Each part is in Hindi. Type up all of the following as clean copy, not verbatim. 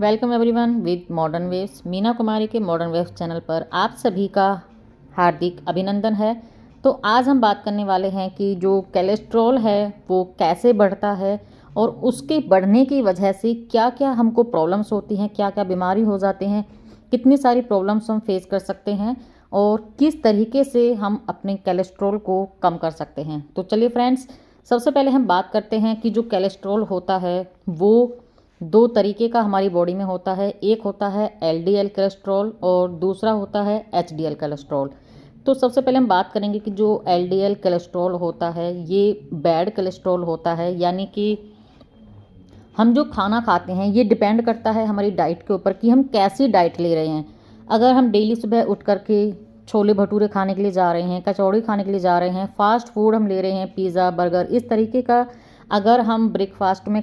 Welcome everyone with Modern Waves. Meena Kumari के मॉडर्न वेव्स चैनल पर आप सभी का हार्दिक अभिनंदन है। तो आज हम बात करने वाले हैं कि जो कोलेस्ट्रॉल है वो कैसे बढ़ता है और उसके बढ़ने की वजह से क्या क्या हमको प्रॉब्लम्स होती हैं, क्या क्या बीमारी हो जाते हैं, कितनी सारी प्रॉब्लम्स हम फेस कर सकते हैं और किस तरीके से हम अपने कोलेस्ट्रॉल को कम कर सकते हैं। तो चलिए फ्रेंड्स, सबसे पहले हम बात करते हैं कि जो कोलेस्ट्रॉल होता है वो दो तरीके का हमारी बॉडी में होता है। एक होता है एलडीएल कोलेस्ट्रॉल और दूसरा होता है एचडीएल कोलेस्ट्रॉल। तो सबसे पहले हम बात करेंगे कि जो एलडीएल कोलेस्ट्रॉल होता है ये बैड कोलेस्ट्रॉल होता है, यानी कि हम जो खाना खाते हैं ये डिपेंड करता है हमारी डाइट के ऊपर कि हम कैसी डाइट ले रहे हैं। अगर हम डेली सुबह उठ करके छोले भटूरे खाने के लिए जा रहे हैं, कचौड़ी खाने के लिए जा रहे हैं, फास्ट फूड हम ले रहे हैं, पिज़्ज़ा बर्गर इस तरीके का अगर हम ब्रेकफास्ट में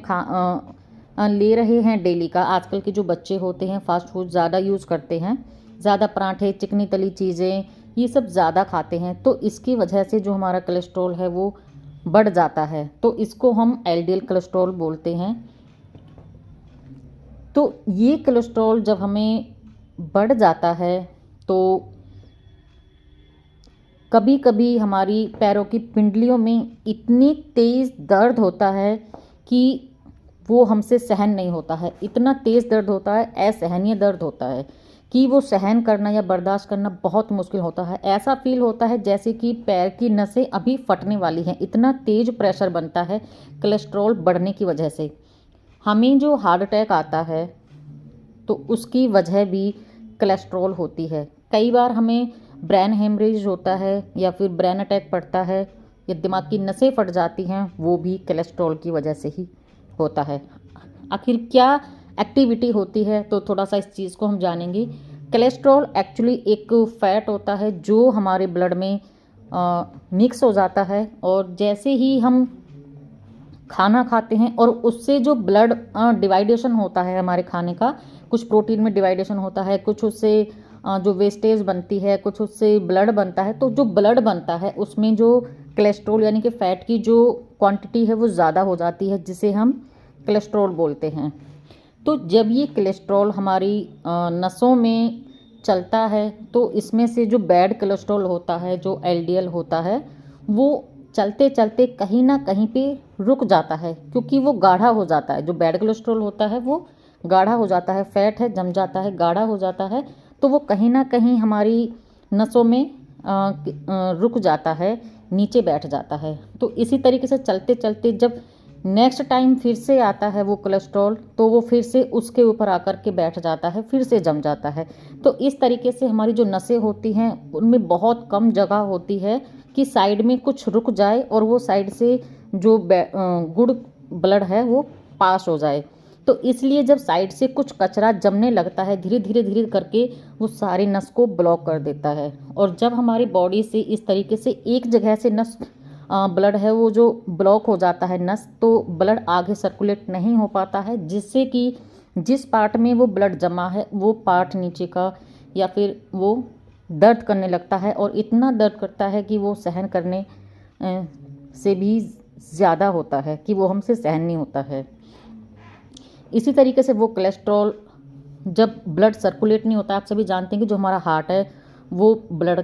ले रहे हैं डेली का। आजकल के जो बच्चे होते हैं फास्ट फूड ज़्यादा यूज़ करते हैं, ज़्यादा पराठे, चिकनी तली चीज़ें ये सब ज़्यादा खाते हैं, तो इसकी वजह से जो हमारा कोलेस्ट्रॉल है वो बढ़ जाता है। तो इसको हम एलडीएल कोलेस्ट्रॉल बोलते हैं। तो ये कोलेस्ट्रॉल जब हमें बढ़ जाता है तो कभी कभी हमारी पैरों की पिंडलियों में इतनी तेज़ दर्द होता है कि वो हमसे सहन नहीं होता है। इतना तेज़ दर्द होता है, असहनीय दर्द होता है कि वो सहन करना या बर्दाश्त करना बहुत मुश्किल होता है। ऐसा फील होता है जैसे कि पैर की नसें अभी फटने वाली हैं। इतना तेज़ प्रेशर बनता है कोलेस्ट्रॉल बढ़ने की वजह से। हमें जो हार्ट अटैक आता है तो उसकी वजह भी कोलेस्ट्रॉल होती है। कई बार हमें ब्रेन हेमरेज होता है या फिर ब्रेन अटैक पड़ता है या दिमाग की नसें फट जाती हैं, वो भी कोलेस्ट्रॉल की वजह से ही होता है। आखिर क्या एक्टिविटी होती है तो थोड़ा सा इस चीज़ को हम जानेंगे। कोलेस्ट्रॉल एक्चुअली एक फैट होता है जो हमारे ब्लड में मिक्स हो जाता है, और जैसे ही हम खाना खाते हैं और उससे जो ब्लड डिवाइडेशन होता है हमारे खाने का, कुछ प्रोटीन में डिवाइडेशन होता है, कुछ उससे जो वेस्टेज बनती है, कुछ उससे ब्लड बनता है। तो जो ब्लड बनता है उसमें जो कोलेस्ट्रॉल यानी कि फ़ैट की जो क्वांटिटी है वो ज़्यादा हो जाती है, जिसे हम कोलेस्ट्रॉल बोलते हैं। तो जब ये कोलेस्ट्रॉल हमारी नसों में चलता है तो इसमें से जो बैड कोलेस्ट्रॉल होता है, जो एलडीएल होता है, वो चलते चलते कहीं ना कहीं पे रुक जाता है, क्योंकि वो गाढ़ा हो जाता है। जो बैड कोलेस्ट्रॉल होता है वो गाढ़ा हो जाता है, फैट है जम जाता है, गाढ़ा हो जाता है, तो वो कहीं ना कहीं हमारी नसों में रुक जाता है, नीचे बैठ जाता है। तो इसी तरीके से चलते चलते जब नेक्स्ट टाइम फिर से आता है वो कोलेस्ट्रॉल, तो वो फिर से उसके ऊपर आकर के बैठ जाता है, फिर से जम जाता है। तो इस तरीके से हमारी जो नसें होती हैं उनमें बहुत कम जगह होती है कि साइड में कुछ रुक जाए और वो साइड से जो गुड ब्लड है वो पास हो जाए। तो इसलिए जब साइड से कुछ कचरा जमने लगता है धीरे धीरे धीरे करके वो सारी नस को ब्लॉक कर देता है। और जब हमारी बॉडी से इस तरीके से एक जगह से नस ब्लड है वो जो ब्लॉक हो जाता है नस, तो ब्लड आगे सर्कुलेट नहीं हो पाता है, जिससे कि जिस पार्ट में वो ब्लड जमा है वो पार्ट नीचे का या फिर वो दर्द करने लगता है, और इतना दर्द करता है कि वो सहन करने से भी ज़्यादा होता है कि वो हमसे सहन नहीं होता है। इसी तरीके से वो कोलेस्ट्रॉल जब ब्लड सर्कुलेट नहीं होता, आप सभी जानते हैं कि जो हमारा हार्ट है वो ब्लड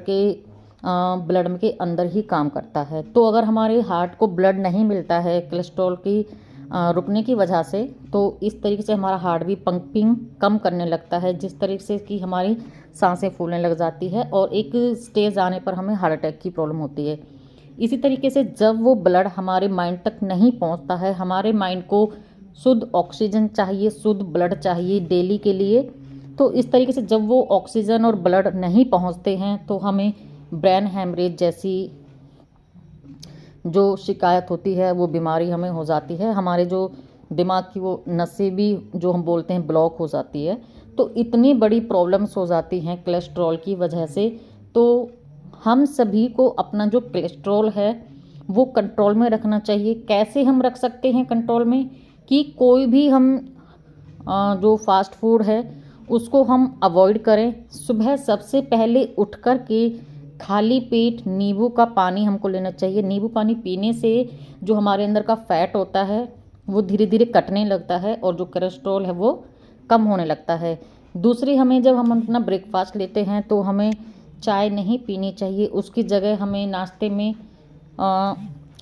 के अंदर ही काम करता है। तो अगर हमारे हार्ट को ब्लड नहीं मिलता है कोलेस्ट्रॉल की रुकने की वजह से, तो इस तरीके से हमारा हार्ट भी पंपिंग कम करने लगता है, जिस तरीके से कि हमारी सांसें फूलने लग जाती है और एक स्टेज आने पर हमें हार्ट अटैक की प्रॉब्लम होती है। इसी तरीके से जब वो ब्लड हमारे माइंड तक नहीं पहुंचता है, हमारे माइंड को शुद्ध ऑक्सीजन चाहिए, शुद्ध ब्लड चाहिए डेली के लिए, तो इस तरीके से जब वो ऑक्सीजन और ब्लड नहीं पहुंचते हैं तो हमें ब्रेन हेमरेज जैसी जो शिकायत होती है वो बीमारी हमें हो जाती है। हमारे जो दिमाग की वो नसें भी जो हम बोलते हैं ब्लॉक हो जाती है। तो इतनी बड़ी प्रॉब्लम्स हो जाती हैं कोलेस्ट्रॉल की वजह से। तो हम सभी को अपना जो कोलेस्ट्रॉल है वो कंट्रोल में रखना चाहिए। कैसे हम रख सकते हैं कंट्रोल में, कि कोई भी हम जो फास्ट फूड है उसको हम अवॉइड करें। सुबह सबसे पहले उठ कर के खाली पेट नींबू का पानी हमको लेना चाहिए। नींबू पानी पीने से जो हमारे अंदर का फैट होता है वो धीरे धीरे कटने लगता है और जो कोलेस्ट्रॉल है वो कम होने लगता है। दूसरी, हमें जब हम अपना ब्रेकफास्ट लेते हैं तो हमें चाय नहीं पीनी चाहिए, उसकी जगह हमें नाश्ते में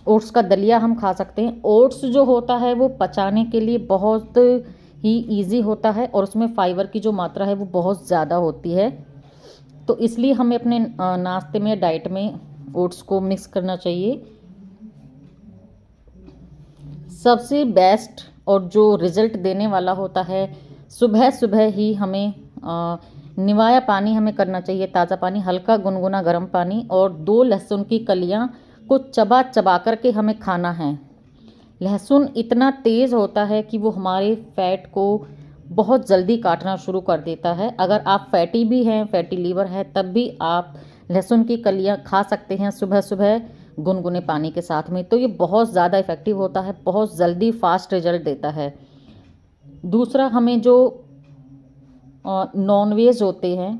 ओट्स का दलिया हम खा सकते हैं। ओट्स जो होता है वो पचाने के लिए बहुत ही ईजी होता है और उसमें फाइबर की जो मात्रा है वो बहुत ज़्यादा होती है, तो इसलिए हमें अपने नाश्ते में डाइट में ओट्स को मिक्स करना चाहिए। सबसे बेस्ट और जो रिज़ल्ट देने वाला होता है, सुबह सुबह ही हमें निवाया पानी हमें करना चाहिए, ताज़ा पानी, हल्का गुनगुना गर्म पानी, और 2 लहसुन की कलियां को चबा चबा करके हमें खाना है। लहसुन इतना तेज़ होता है कि वो हमारे फैट को बहुत जल्दी काटना शुरू कर देता है। अगर आप फैटी भी हैं, फैटी लीवर है, तब भी आप लहसुन की कलियां खा सकते हैं सुबह सुबह गुनगुने पानी के साथ में, तो ये बहुत ज़्यादा इफ़ेक्टिव होता है, बहुत जल्दी फास्ट रिजल्ट देता है। दूसरा, हमें जो नॉनवेज होते हैं,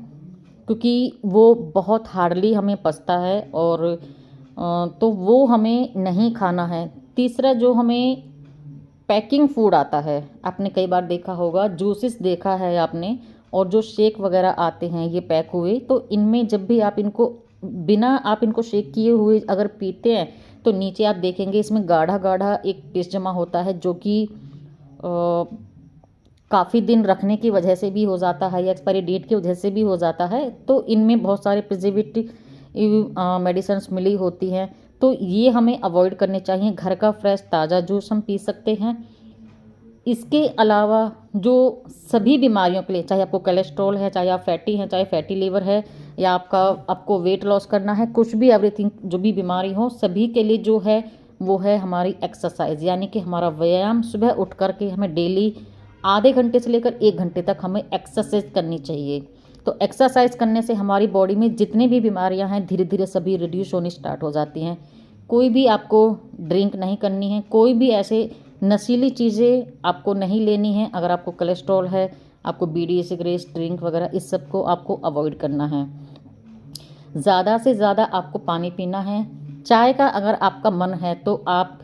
क्योंकि वो बहुत हार्डली हमें पचता है और तो वो हमें नहीं खाना है। तीसरा, जो हमें पैकिंग फूड आता है, आपने कई बार देखा होगा, जूसेस देखा है आपने, और जो शेक वगैरह आते हैं ये पैक हुए, तो इनमें जब भी आप इनको बिना आप इनको शेक किए हुए अगर पीते हैं तो नीचे आप देखेंगे इसमें गाढ़ा गाढ़ा एक पेस्ट जमा होता है, जो कि काफ़ी दिन रखने की वजह से भी हो जाता है या एक्सपायरी डेट की वजह से भी हो जाता है। तो इनमें बहुत सारे प्रिजर्वेटिव मेडिसिन्स मिली होती हैं, तो ये हमें अवॉइड करने चाहिए। घर का फ्रेश ताज़ा जूस हम पी सकते हैं। इसके अलावा जो सभी बीमारियों के लिए, चाहे आपको कोलेस्ट्रॉल है, चाहे आप फैटी हैं, चाहे फैटी लीवर है, या आपको वेट लॉस करना है, कुछ भी, एवरीथिंग, जो भी बीमारी हो, सभी के लिए जो है वो है हमारी एक्सरसाइज, यानी कि हमारा व्यायाम। सुबह उठ कर के हमें डेली आधे घंटे से लेकर 1 घंटे तक हमें एक्सरसाइज करनी चाहिए। तो एक्सरसाइज करने से हमारी बॉडी में जितनी भी बीमारियां हैं धीरे धीरे सभी रिड्यूस होनी स्टार्ट हो जाती हैं। कोई भी आपको ड्रिंक नहीं करनी है, कोई भी ऐसे नशीली चीज़ें आपको नहीं लेनी है। अगर आपको कोलेस्ट्रॉल है, आपको बीड़ी सिगरेट ड्रिंक वगैरह इस सब को आपको अवॉइड करना है। ज़्यादा से ज़्यादा आपको पानी पीना है। चाय का अगर आपका मन है तो आप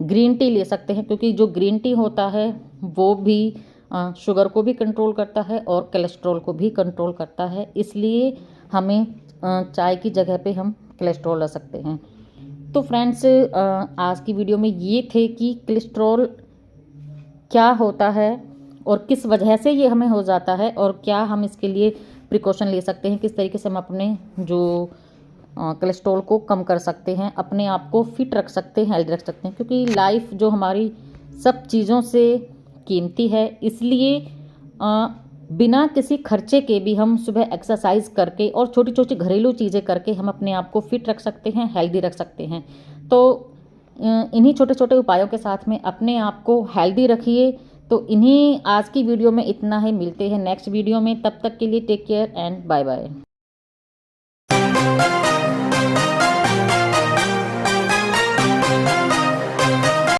ग्रीन टी ले सकते हैं, क्योंकि जो ग्रीन टी होता है वो भी शुगर को भी कंट्रोल करता है और कोलेस्ट्रॉल को भी कंट्रोल करता है, इसलिए हमें चाय की जगह पे हम कोलेस्ट्रॉल ले सकते हैं। तो फ्रेंड्स, आज की वीडियो में ये थे कि कोलेस्ट्रॉल क्या होता है और किस वजह से ये हमें हो जाता है, और क्या हम इसके लिए प्रिकॉशन ले सकते हैं, किस तरीके से हम अपने जो कोलेस्ट्रॉल को कम कर सकते हैं, अपने आप को फिट रख सकते हैं, हेल्दी रख सकते हैं। क्योंकि लाइफ जो हमारी सब चीज़ों से कीमती है, इसलिए बिना किसी खर्चे के भी हम सुबह एक्सरसाइज करके और छोटी छोटी घरेलू चीज़ें करके हम अपने आप को फिट रख सकते हैं, हेल्दी रख सकते हैं। तो इन्हीं छोटे छोटे उपायों के साथ में अपने आप को हेल्दी रखिए। तो इन्हीं आज की वीडियो में इतना ही, मिलते हैं नेक्स्ट वीडियो में, तब तक के लिए take care and bye bye.